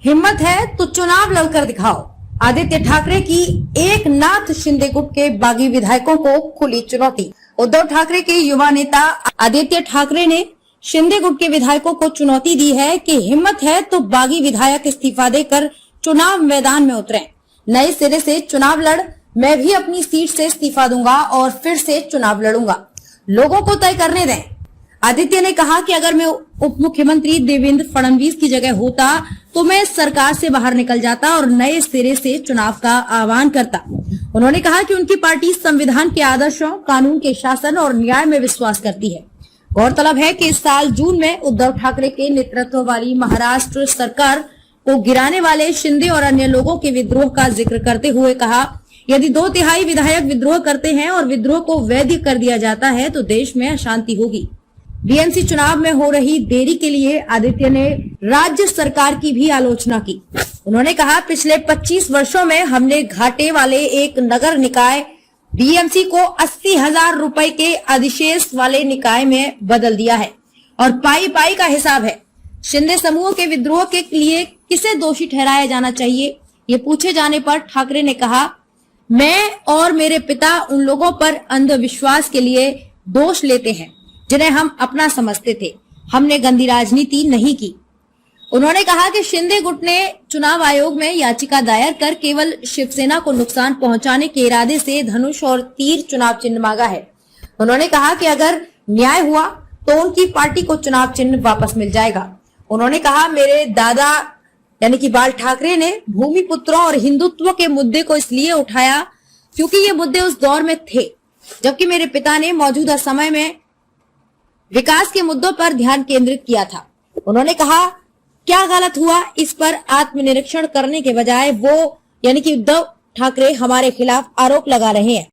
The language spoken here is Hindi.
हिम्मत है तो चुनाव लड़कर दिखाओ। आदित्य ठाकरे की एकनाथ शिंदे गुट के बागी विधायकों को खुली चुनौती। उद्धव ठाकरे के युवा नेता आदित्य ठाकरे ने शिंदे गुट के विधायकों को चुनौती दी है कि हिम्मत है तो बागी विधायक इस्तीफा देकर चुनाव मैदान में उतरें। नए सिरे से चुनाव लड़, मैं भी अपनी सीट से इस्तीफा दूंगा और फिर से चुनाव लड़ूंगा, लोगों को तय करने दें। आदित्य ने कहा कि अगर मैं उप मुख्यमंत्री देवेंद्र फडणवीस की जगह होता तो मैं सरकार से बाहर निकल जाता और नए सिरे से चुनाव का आह्वान करता। उन्होंने कहा कि उनकी पार्टी संविधान के आदर्शों, कानून के शासन और न्याय में विश्वास करती है। गौरतलब है कि इस साल जून में उद्धव ठाकरे के नेतृत्व वाली महाराष्ट्र सरकार को गिराने वाले शिंदे और अन्य लोगों के विद्रोह का जिक्र करते हुए कहा, यदि 2/3 विधायक विद्रोह करते हैं और विद्रोह को वैध कर दिया जाता है तो देश में अशांति होगी। बीएमसी चुनाव में हो रही देरी के लिए आदित्य ने राज्य सरकार की भी आलोचना की। उन्होंने कहा, पिछले 25 वर्षों में हमने घाटे वाले एक नगर निकाय बीएमसी को 80,000 रुपए के अधिशेष वाले निकाय में बदल दिया है और पाई का हिसाब है। शिंदे समूह के विद्रोह के लिए किसे दोषी ठहराया जाना चाहिए, ये पूछे जाने पर ठाकरे ने कहा, मैं और मेरे पिता उन लोगों पर अंधविश्वास के लिए दोष लेते हैं जिन्हें हम अपना समझते थे। हमने गंदी राजनीति नहीं की। उन्होंने कहा कि शिंदे गुट ने चुनाव आयोग में याचिका दायर कर केवल शिवसेना को नुकसान पहुंचाने के इरादे से धनुष और तीर चुनाव चिन्ह मांगा है। उन्होंने कहा कि अगर न्याय हुआ तो उनकी पार्टी को चुनाव चिन्ह वापस मिल जाएगा। उन्होंने कहा, मेरे दादा यानी कि बाल ठाकरे ने भूमिपुत्रों और हिंदुत्व के मुद्दे को इसलिए उठाया क्योंकि ये मुद्दे उस दौर में थे, जबकि मेरे पिता ने मौजूदा समय में विकास के मुद्दों पर ध्यान केंद्रित किया था। उन्होंने कहा, क्या गलत हुआ इस पर आत्मनिरीक्षण करने के बजाय वो यानी कि उद्धव ठाकरे हमारे खिलाफ आरोप लगा रहे हैं।